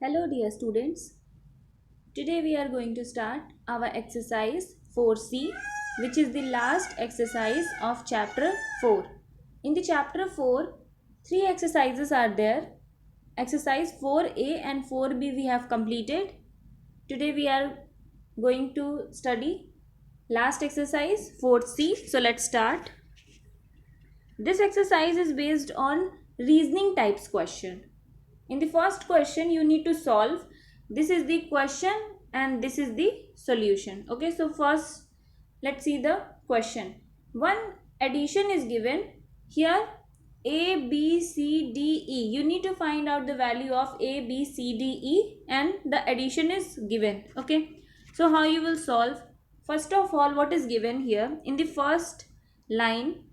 Hello dear students. Today we are going to start our exercise 4C, which is the last exercise of chapter 4. In the chapter 4, three exercises are there. Exercise 4A and 4B we have completed. Today we are going to study last exercise 4C. So let's start. This exercise is based on reasoning types question. In the first question you need to solve. This is the question and this is the solution. Okay, so first let's see the question. One addition is given here, a b c d e. You need to find out the value of a b c d e and the addition is given. Okay, so how you will solve? First of all, what is given here in the first line?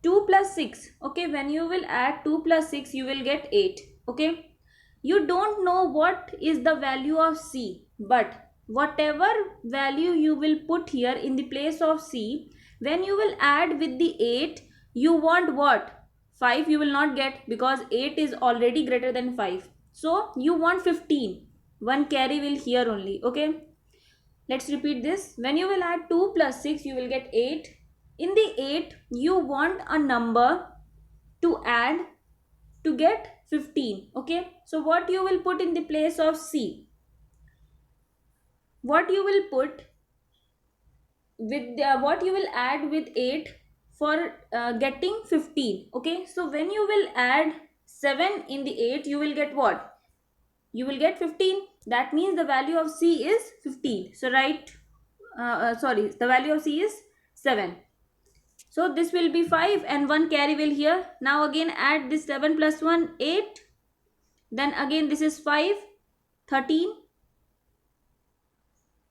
2 plus 6. Okay, when you will add 2 plus 6 you will get 8. Okay, you don't know what is the value of c, but whatever value you will put here in the place of c, when you will add with the 8, you want what? 5 you will not get, because 8 is already greater than 5. So you want 15. One carry will here only. Okay, let's repeat this. When you will add 2 plus 6 you will get 8. In the 8 you want a number to add to get 15. Okay, so what you will put in the place of c? What you will put with what you will add with 8 for getting 15? Okay, so when you will add 7 in the 8 you will get what? You will get 15. That means the value of c is 15. So write the value of c is 7. So this will be 5 and 1 carry will here. Now again add this 7 plus 1, 8. Then again this is 5, 13.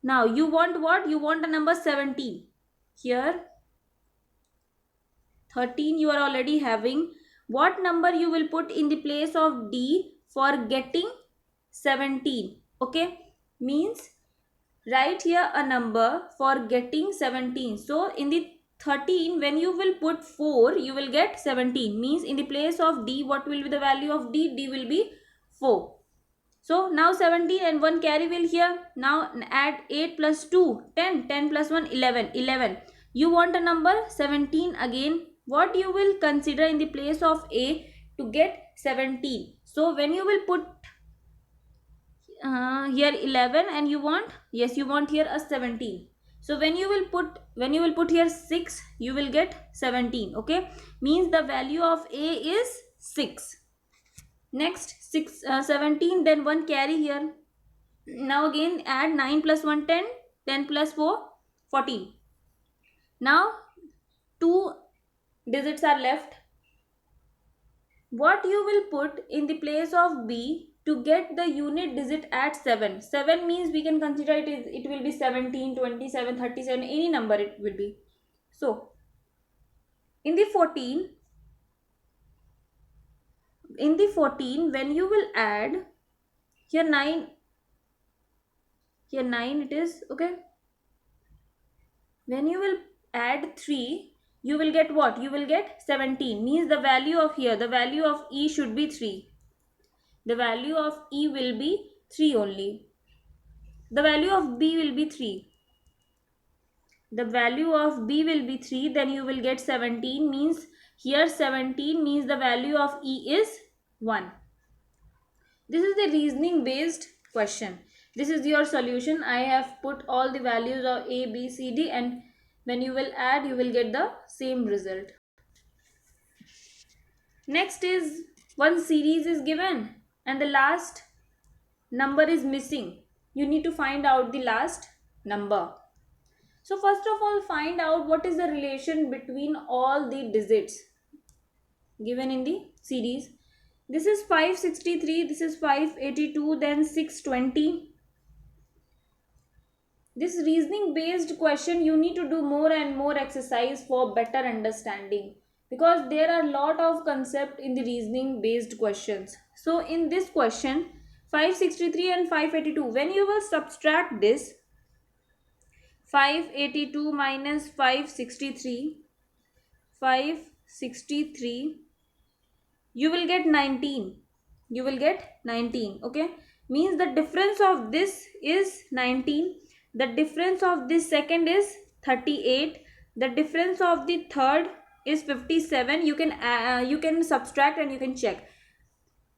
Now you want what? You want a number 17. Here 13 you are already having. What number you will put in the place of D for getting 17? Okay, means write here a number for getting 17. So in the 13, when you will put 4, you will get 17. Means in the place of D, what will be the value of D? D will be 4. So now 17 and 1 carry will here. Now add 8 plus 2, 10. 10 plus 1, 11. 11. You want a number 17 again. What you will consider in the place of A to get 17? So when you will put here 11 and you want, yes, you want here a 17. So when you will put here 6, you will get 17. Okay, means the value of A is 6. Next 17, then 1 carry here. Now again add 9 plus 1, 10. 10 plus 4, 14. Now 2 digits are left. What you will put in the place of B to get the unit digit at 7? 7 means we can consider it will be 17, 27, 37, any number it will be. So in the 14, when you will add here 9, here 9 it is. Okay, when you will add 3, you will get what? You will get 17. Means the value of here, the value of E should be 3. The value of E will be 3 only. The value of B will be 3. The value of B will be 3. Then you will get 17. Means here 17 means the value of E is 1. This is the reasoning based question. This is your solution. I have put all the values of A, B, C, D, and when you will add, you will get the same result. Next is one series is given and the last number is missing. You need to find out the last number. So first of all, find out what is the relation between all the digits given in the series. This is 563, this is 582, then 620. This reasoning based question, you need to do more and more exercise for better understanding, because there are a lot of concept in the reasoning based questions. So in this question 563 and 582, when you will subtract this 582 minus 563, 563, you will get 19. You will get 19. Okay, means the difference of this is 19, the difference of this second is 38, the difference of the third is 57. You can subtract and you can check.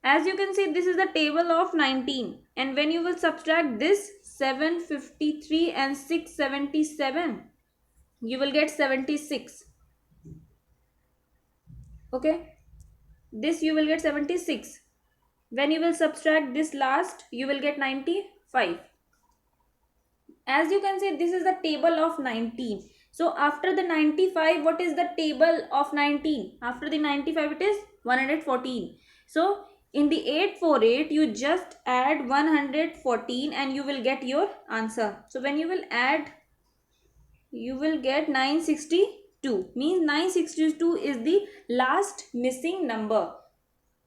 As you can see, this is the table of 19, and when you will subtract this 753 and 677, you will get 76. Okay, this you will get 76. When you will subtract this last, you will get 95. As you can see, this is the table of 19. So after the 95, what is the table of 19? After the 95, it is 114. So in the 848, you just add 114 and you will get your answer. So when you will add, you will get 962. Means 962 is the last missing number.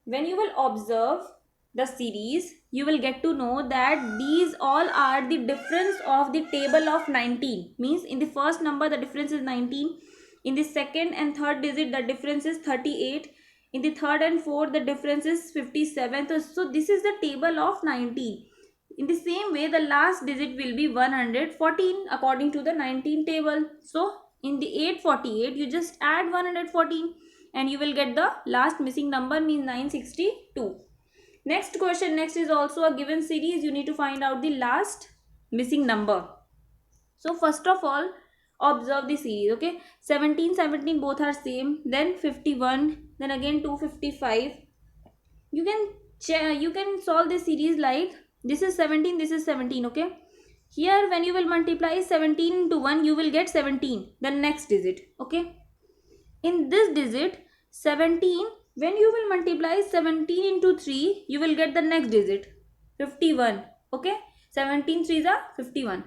When you will observe the series, you will get to know that these all are the difference of the table of 19. Means in the first number the difference is 19, in the second and third digit the difference is 38, in the third and fourth the difference is 57. So this is the table of 19. In the same way, the last digit will be 114 according to the 19 table. So in the 848, you just add 114 and you will get the last missing number, means 962. Next question, next is also a given series. You need to find out the last missing number. So first of all, observe the series. Okay, 17, 17 both are same. Then 51, then again 255. You can solve this series like this is 17, this is 17. Okay, here when you will multiply 17 into 1, you will get 17, the next digit. Okay, in this digit 17, when you will multiply 17 into 3, you will get the next digit 51. Okay, 17 3s are 51.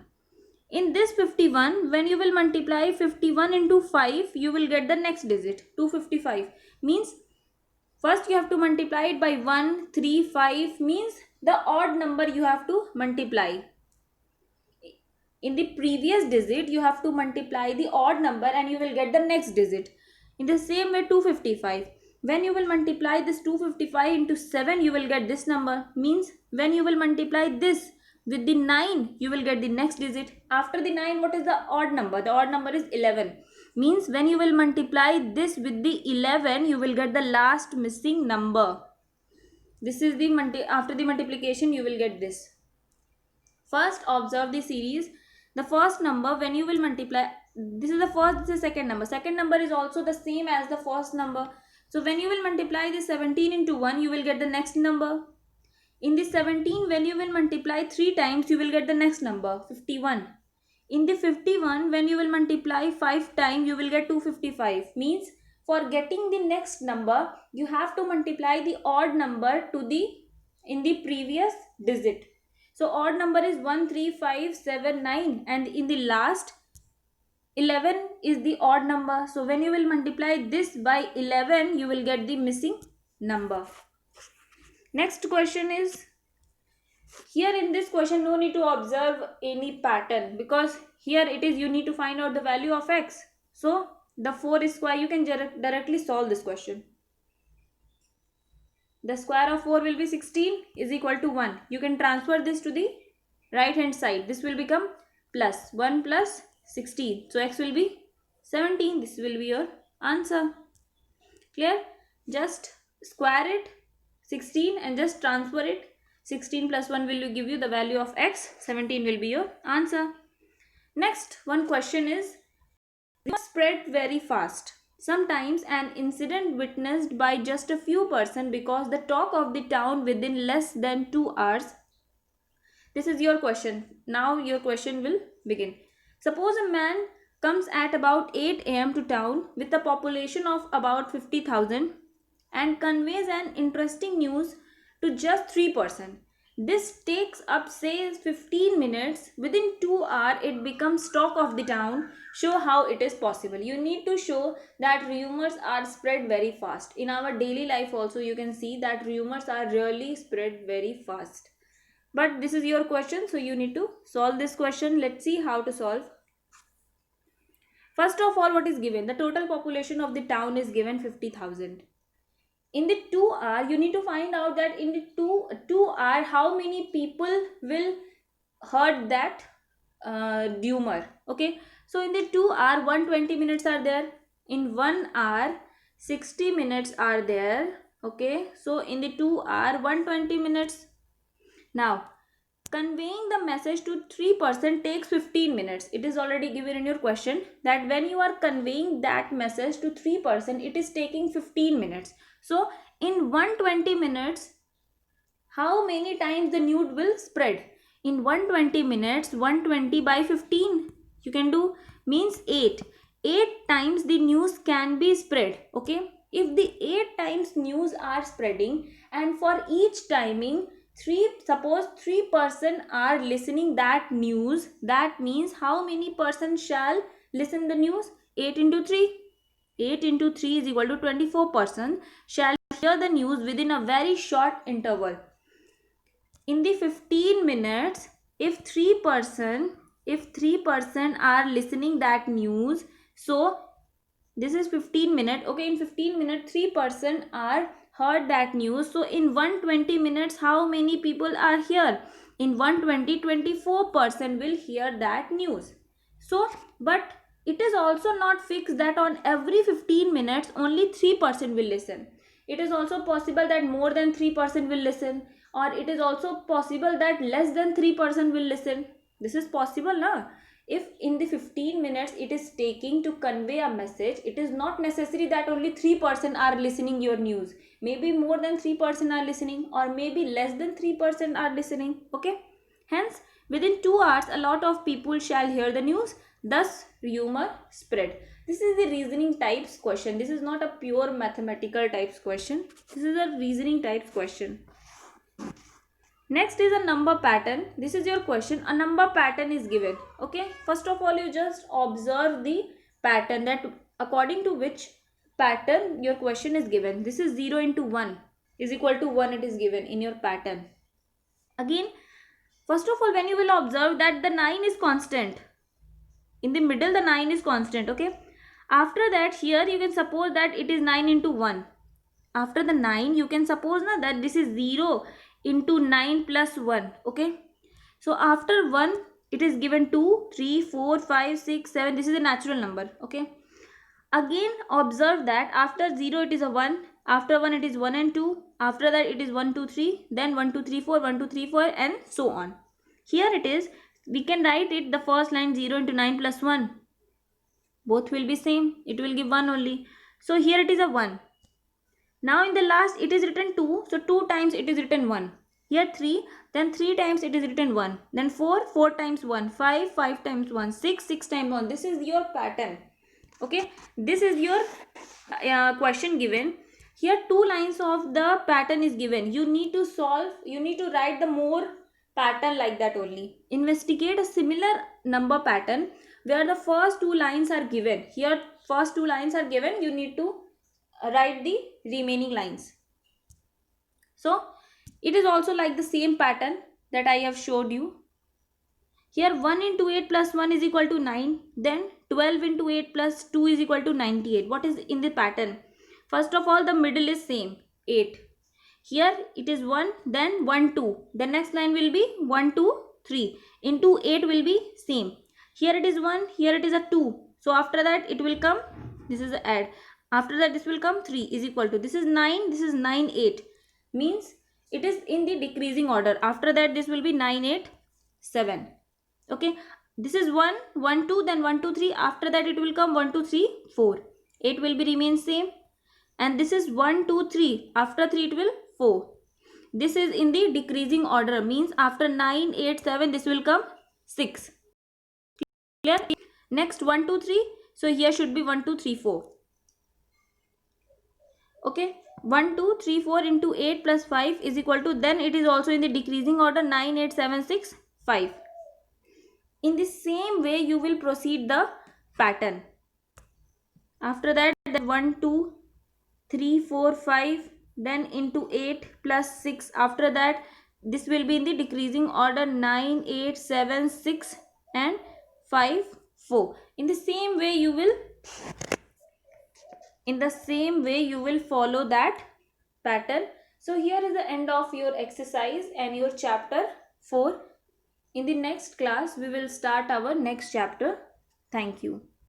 In this 51, when you will multiply 51 into 5, you will get the next digit 255. Means first you have to multiply it by 1, 3, 5, means the odd number you have to multiply. In the previous digit, you have to multiply the odd number and you will get the next digit. In the same way, 255. When you will multiply this 255 into 7, you will get this number. Means when you will multiply this with the 9, you will get the next digit. After the 9, what is the odd number? The odd number is 11. Means when you will multiply this with the 11, you will get the last missing number. This is the after the multiplication, you will get this. First, observe the series. The first number, when you will multiply, this is the first, this is the second number. Second number is also the same as the first number. So when you will multiply the 17 into 1, you will get the next number. In the 17, when you will multiply 3 times, you will get the next number, 51. In the 51, when you will multiply 5 times, you will get 255. Means for getting the next number, you have to multiply the odd number to the in the previous digit. So odd number is 1, 3, 5, 7, 9, and in the last 11 is the odd number. So when you will multiply this by 11, you will get the missing number. Next question is, here in this question no need to observe any pattern, because here it is you need to find out the value of x. So the 4 square, you can directly solve this question. The square of 4 will be 16 is equal to 1. You can transfer this to the right hand side. This will become plus 1 plus 16. So x will be 17. This will be your answer. Clear? Just square it 16 and just transfer it. 16 plus 1 will give you the value of x. 17 will be your answer. Next, one question is, spread very fast. Sometimes an incident witnessed by just a few persons because the talk of the town within less than 2 hours. This is your question. Now your question will begin. Suppose a man comes at about 8 a.m. to town with a population of about 50,000 and conveys an interesting news to just 3 persons. This takes up say 15 minutes. Within 2 hours it becomes talk of the town. Show how it is possible. You need to show that rumors are spread very fast. In our daily life also you can see that rumors are really spread very fast. But this is your question, so you need to solve this question. Let's see how to solve. First of all, what is given? The total population of the town is given 50,000. in the 2 hour you need to find out that in the 2 hour how many people will heard that rumor. Okay, so in the 2 hour 120 minutes are there, in 1 hour 60 minutes are there. Okay, so in the 2 hour 120 minutes. Now conveying the message to 3% takes 15 minutes. It is already given in your question that when you are conveying that message to 3% it is taking 15 minutes. So in 120 minutes how many times the news will spread? In 120 minutes 120 by 15 you can do, means 8 times the news can be spread. Okay, if the 8 times news are spreading and for each timing suppose 3% are listening that news, that means how many person shall listen the news? 8 into 3, 8 into 3 is equal to 24% shall hear the news within a very short interval. In the 15 minutes if 3% are listening that news, so this is 15 minutes. Okay, in 15 minutes 3% are heard that news. So in 120 minutes how many people are here? In 120 24% will hear that news. So but it is also not fixed that on every 15 minutes only 3% will listen. It is also possible that more than 3% will listen, or it is also possible that less than 3% will listen. This is possible, na? If in the 15 minutes it is taking to convey a message, it is not necessary that only 3% are listening your news. Maybe more than 3% are listening, or maybe less than 3% are listening. Okay, hence within 2 hours a lot of people shall hear the news, thus rumor spread. This is the reasoning types question. This is not a pure mathematical types question. This is a reasoning types question. Next is a number pattern. This is your question. A number pattern is given. Okay, first of all you just observe the pattern, that according to which pattern your question is given. This is 0 into 1 is equal to 1, it is given in your pattern. Again, first of all when you will observe that the 9 is constant, in the middle the 9 is constant. Okay, after that here you can suppose that it is 9 into 1. After the 9 you can suppose na that this is 0 into 9 plus 1. Okay, so after 1 it is given 2 3 4 5 6 7. This is a natural number. Okay, again observe that after 0 it is a 1, after 1 it is 1 and 2, after that it is 1 2 3, then 1 2 3 4, 1 2 3 4 and so on. Here it is, we can write it the first line 0 into 9 plus 1, both will be same, it will give 1 only. So here it is a 1. Now in the last it is written 2, so 2 times it is written 1. Here 3, then 3 times it is written 1. Then 4, 4 times 1, 5, 5 times 1, 6, 6 times 1. This is your pattern. Okay, this is your question given. Here 2 lines of the pattern is given. You need to solve, you need to write the more pattern like that only. Investigate a similar number pattern where the first 2 lines are given. Here first 2 lines are given, you need to write the remaining lines. So it is also like the same pattern that I have showed you. Here 1 into 8 plus 1 is equal to 9. Then 12 into 8 plus 2 is equal to 98. What is in the pattern? First of all the middle is same, 8. Here it is 1, then 1 2. The next line will be 1 2 3. Into 8 will be same. Here it is 1, here it is a 2. So after that it will come, this is a add. After that this will come 3 is equal to, this is 9, this is 9 8. Means it is in the decreasing order. After that this will be 9 8 7. Okay, this is 1 1 2, then 1 2 3. After that it will come 1 2 3 4. 8 will be remain same. And this is 1 2 3. After 3 it will 4. This is in the decreasing order, means after 9 8 7 this will come 6. Clear? Next 1 2 3. So here should be 1 2 3 4. Okay, 1 2 3 4 into 8 plus 5 is equal to, then it is also in the decreasing order, 9 8 7 6 5. In the same way you will proceed the pattern. After that 1 2 3 4 5, then into 8 plus 6. After that this will be in the decreasing order, 9 8 7 6 and 5 4. In the same way you will follow that pattern. So here is the end of your exercise and your chapter 4. In the next class we will start our next chapter. Thank you.